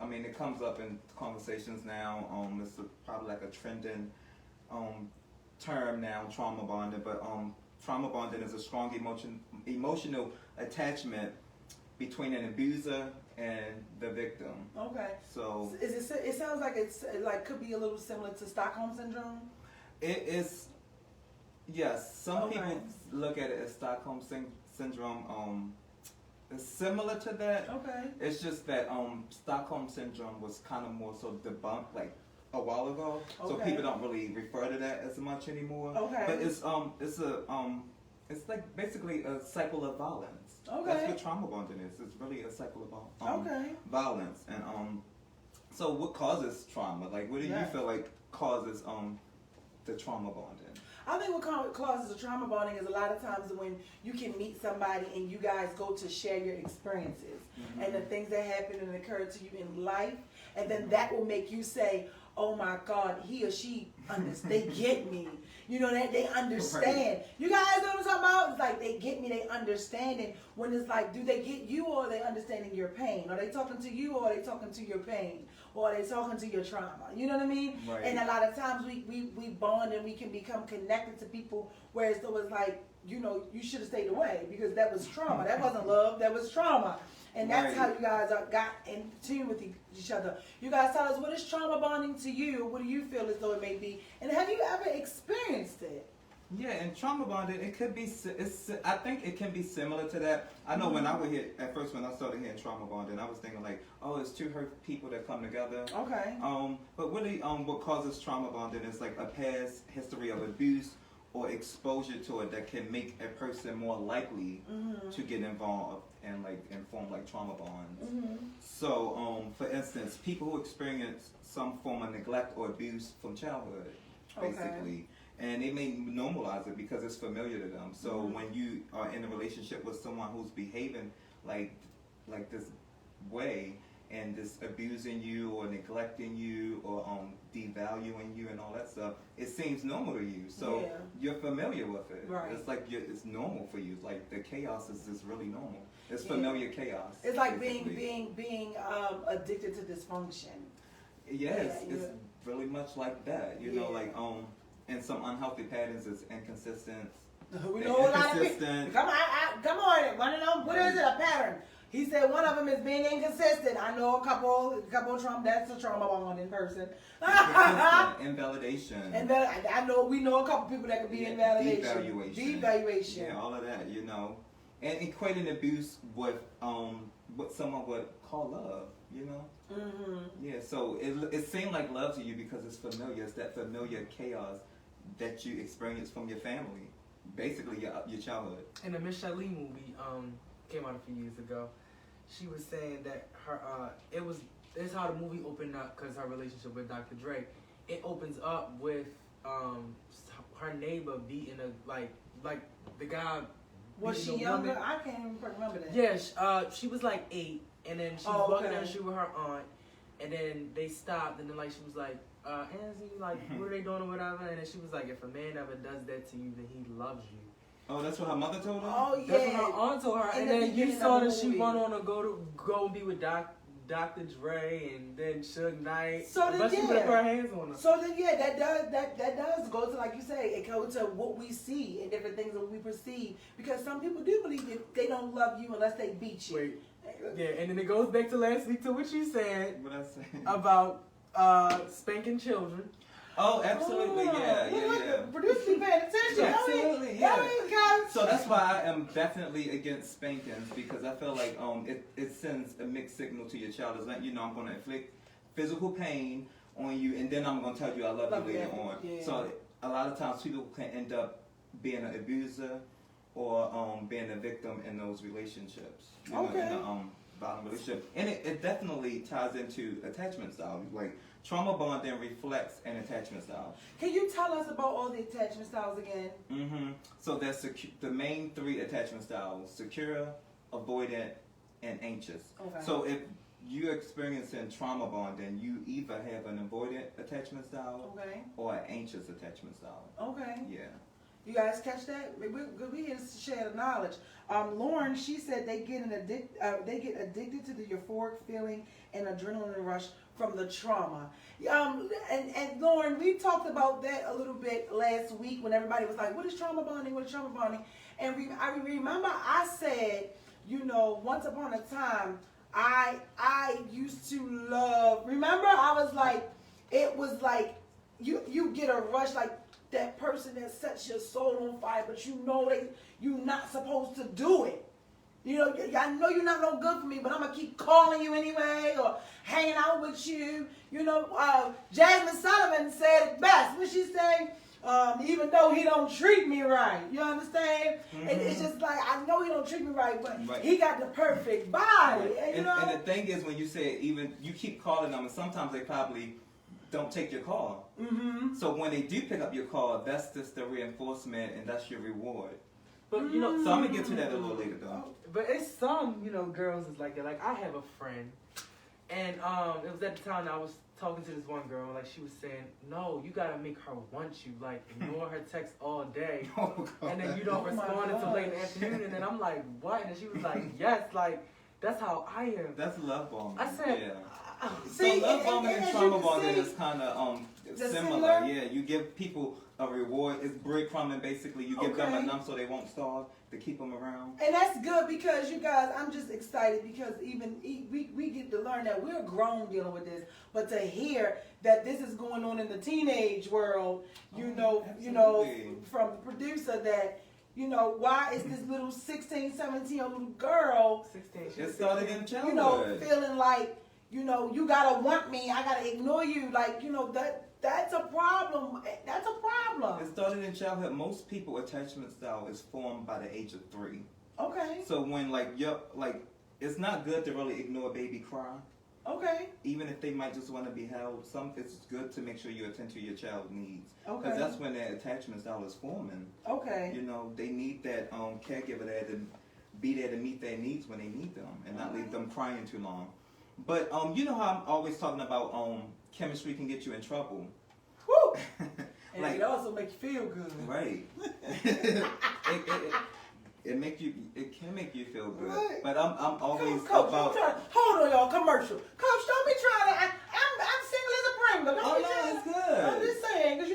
mean, it comes up in conversations now. It's probably like a trending term now, trauma bonding. But trauma bonding is a strong emotional attachment between an abuser and the victim. Okay. So it sounds like it's like could be a little similar to Stockholm syndrome. It is. Yes, some people look at it as Stockholm syndrome. It's similar to that. Okay. It's just that Stockholm syndrome was kind of more so debunked like a while ago, so people don't really refer to that as much anymore. Okay. But it's like basically a cycle of violence. Okay. That's what trauma bonding is. It's really a cycle of violence. And so what causes trauma? Like, what do you feel like causes the trauma bonding? I think what causes the trauma bonding is a lot of times when you can meet somebody and you guys go to share your experiences and the things that happen and occur to you in life, and then that will make you say, oh my God, he or she, they get me. You know, that they understand. You guys know what I'm talking about? It's like they get me, they understand it. When it's like, do they get you or are they understanding your pain? Are they talking to you or are they talking to your pain? Or are they talking to your trauma? You know what I mean? Right. And a lot of times we bond and we can become connected to people, whereas it was like, you know, you should have stayed away because that was trauma. That wasn't love, that was trauma. And that's how you guys got in tune with each other. You guys tell us, what is trauma bonding to you? What do you feel as though it may be? And have you ever experienced it? Yeah, and trauma bonding, it could be. I think it can be similar to that. I know when I would hear at first when I started hearing trauma bonding, I was thinking like, oh, it's two hurt people that come together. Okay. But really, what causes trauma bonding is like a past history of abuse or exposure to it that can make a person more likely to get involved and form like trauma bonds. So, for instance, people who experience some form of neglect or abuse from childhood, basically. And they may normalize it because it's familiar to them. So when you are in a relationship with someone who's behaving like this way and just abusing you or neglecting you or devaluing you and all that stuff, it seems normal to you. So you're familiar with it. Right. It's like it's normal for you. It's like the chaos is just really normal. It's familiar chaos. It's like being addicted to dysfunction. Yes, it's really much like that. You know, like and some unhealthy patterns is inconsistent. We know a lot of people. Come on, one of them. What is it? A pattern. He said one of them is being inconsistent. I know a couple trauma. That's a trauma bonding person. Invalidation. And then we know a couple people that could be invalidation. Devaluation. Yeah, all of that. You know, and equating abuse with what someone would call love. You know. Yeah. So it seemed like love to you because it's familiar. It's that familiar chaos that you experience from your family, basically your childhood. In the Miss Shalee movie, came out a few years ago, she was saying that her it's how the movie opened up because her relationship with Dr. Dre, it opens up with her neighbor beating like the guy. Was she younger? Woman. I can't even remember that. Yes, she was like 8, and then she was walking down the street with her aunt, and then they stopped, and then like she was like, Ansley, like, what are they doing or whatever? And then she was like, if a man ever does that to you, then he loves you. Oh, that's what her mother told her? Oh, yeah. That's what her aunt told her. And then you saw that she went on to go and be with Dr. Dre and then Suge Knight. So then, she put her hands on her. So then, that does go to, like you say, it goes to what we see and different things that we perceive. Because some people do believe that they don't love you unless they beat you. Wait. Yeah, and then it goes back to last week to what you said what I said about spanking children. Oh, absolutely, yeah. Producer be paying attention. Absolutely, So that's why I am definitely against spankings because I feel like it sends a mixed signal to your child. It's like, you know, I'm going to inflict physical pain on you, and then I'm going to tell you I love you later on. Yeah. So a lot of times people can end up being an abuser or being a victim in those relationships. You know, in the violent relationship, and it definitely ties into attachment style. Like trauma bonding reflects an attachment style. Can you tell us about all the attachment styles again? So that's the main 3 attachment styles: secure, avoidant, and anxious. Okay. So if you're experiencing trauma bonding, you either have an avoidant attachment style or an anxious attachment style. Okay. Yeah. You guys catch that? We here to share the knowledge. Lauren, she said they get addicted to the euphoric feeling and adrenaline rush from the trauma. And Lauren, we talked about that a little bit last week when everybody was like, "What is trauma bonding? What is trauma bonding?" And I remember I said, once upon a time, I used to love. Remember, I was like, it was like you get a rush like. That person that sets your soul on fire, but you're not supposed to do it. I know you're not no good for me, but I'm gonna keep calling you anyway, or hanging out with you. Jasmine Sullivan said it best when she said, even though he don't treat me right, you understand? Mm-hmm. And it's just like, I know he don't treat me right, but he got the perfect body. Right. And the thing is, when you say even you keep calling them, and sometimes they probably don't take your call. Mm-hmm. So when they do pick up your call, that's just the reinforcement and that's your reward. But so I'm gonna get to that a little later though. But it's some, girls is like that. Like I have a friend, and it was at the time I was talking to this one girl, like she was saying, no, you gotta make her want you. Like ignore her text all day, and then you don't respond until late in the afternoon. And then I'm like, what? And she was like, yes, like that's how I am. That's love bombing. I said. Yeah. So love bombing and trauma bombing is kind of similar. Yeah, you give people a reward. It's breadcrumbing basically. You give them enough so they won't starve to keep them around. And that's good because you guys, I'm just excited because we get to learn that we're grown dealing with this, but to hear that this is going on in the teenage world, you know, from the producer that. Why is this little 16, 17-year-old little girl? 16. It started in childhood. Feeling like. You gotta want me. I gotta ignore you. Like, that's a problem. That's a problem. It started in childhood. Most people attachment style is formed by the age of 3. Okay. So when it's not good to really ignore a baby cry. Okay. Even if they might just want to be held, it's good to make sure you attend to your child's needs. Okay. Because that's when their attachment style is forming. Okay. They need that caregiver there to be there to meet their needs when they need them and not leave them crying too long. But you know how I'm always talking about chemistry can get you in trouble. Woo! And it also make you feel good. Right. It can make you feel good. Right. But I'm always Coach, about. Hold on, y'all. Commercial. Coach, don't be trying to. I'm single as a Pringle. Oh no, it's good. I'm just saying because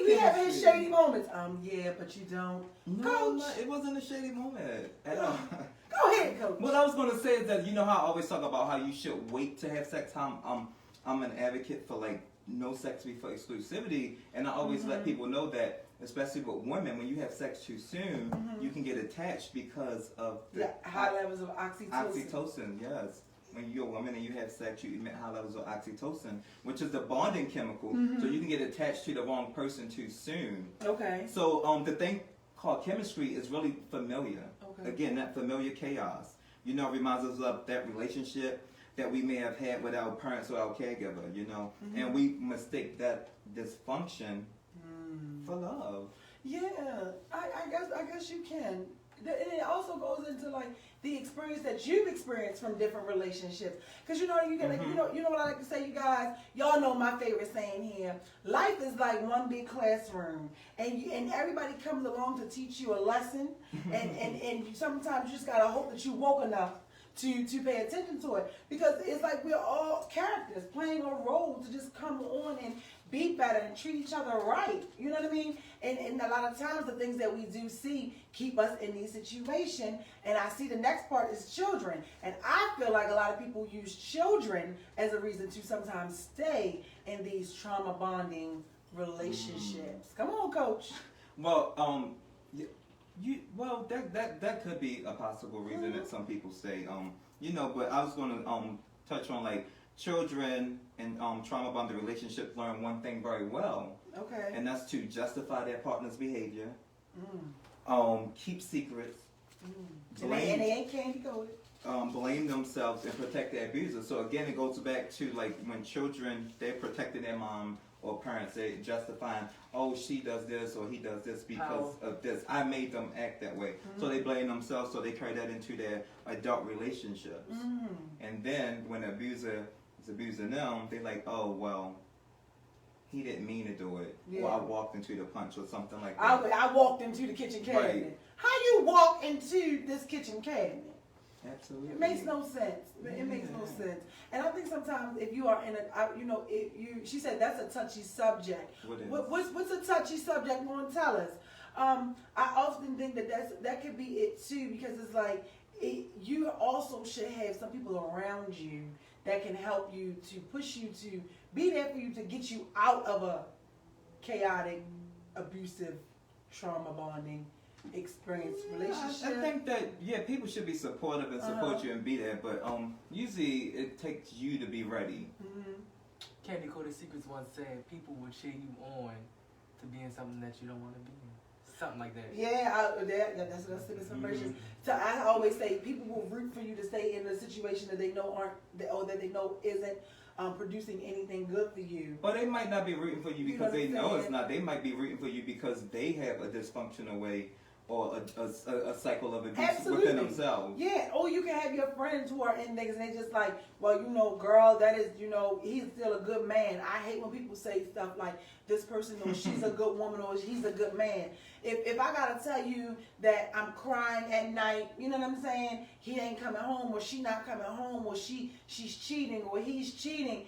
he having his shady moments. Yeah, but you don't. No, Coach. no, it wasn't a shady moment at all. Go ahead, Coach. What I was going to say is that how I always talk about how you should wait to have sex. I'm an advocate for no sex before exclusivity, and I always let people know that, especially with women, when you have sex too soon, you can get attached because of the high levels of oxytocin. Oxytocin, yes. When you're a woman and you have sex, you emit high levels of oxytocin, which is the bonding chemical. So you can get attached to the wrong person too soon. Okay. So the thing called chemistry is really familiar. Okay. Again, that familiar chaos. Reminds us of that relationship that we may have had with our parents or our caregiver, and we mistake that dysfunction for love. Yeah, I guess you can. And it also goes into the experience that you've experienced from different relationships. Because you know what I like to say, you guys. Y'all know my favorite saying here. Life is like one big classroom, and everybody comes along to teach you a lesson. and sometimes you just gotta hope that you woke enough to pay attention to it, because it's like we're all characters playing a role to just come on and be better and treat each other right. You know what I mean? And a lot of times the things that we do see keep us in these situations. And I see the next part is children. And I feel like a lot of people use children as a reason to sometimes stay in these trauma bonding relationships. Come on, Coach. Well, that could be a possible reason that some people say, but I was going to touch on children and trauma bonded relationships learn one thing very well. Okay. And that's to justify their partner's behavior, keep secrets, and they ain't Candi Coated. Blame themselves and protect their abuser. So again, it goes back to when children, they're protecting their mom or parents, they're justifying, oh, she does this or he does this because of this. I made them act that way. So they blame themselves, so they carry that into their adult relationships. And then when the abuser is abusing them, they're like, oh, well, he didn't mean to do it, Yeah. or I walked into the punch or something like that. I walked into the kitchen cabinet. Right. How you walk into this kitchen cabinet? Absolutely. It makes no sense. It makes no sense. And I think sometimes if you are in she said that's a touchy subject. What is? What's a touchy subject? Lauren, tell us. I often think that could be it too, because it's like you also should have some people around you that can help you, to push you, to be there for you, to get you out of a chaotic, abusive, trauma bonding experience relationship. I think that people should be supportive and support you and be there, but usually it takes you to be ready. Candi Coated Secrets once said people will cheer you on to be in something that you don't want to be in. Something like that. Yeah, that's inspiration. So I always say people will root for you to stay in a situation that they know that they know isn't producing anything good for you. But they might not be rooting for you because You they know what I'm know it's saying? not. They might be rooting for you because they have a dysfunctional way or a cycle of abuse Absolutely. within themselves. Yeah, or you can have your friends who are in niggas and they just like, well, girl, that is, he's still a good man. I hate when people say stuff like this person, or she's a good woman, or he's a good man. If I gotta tell you that I'm crying at night, you know what I'm saying? He ain't coming home, or she not coming home, or she's cheating, or he's cheating,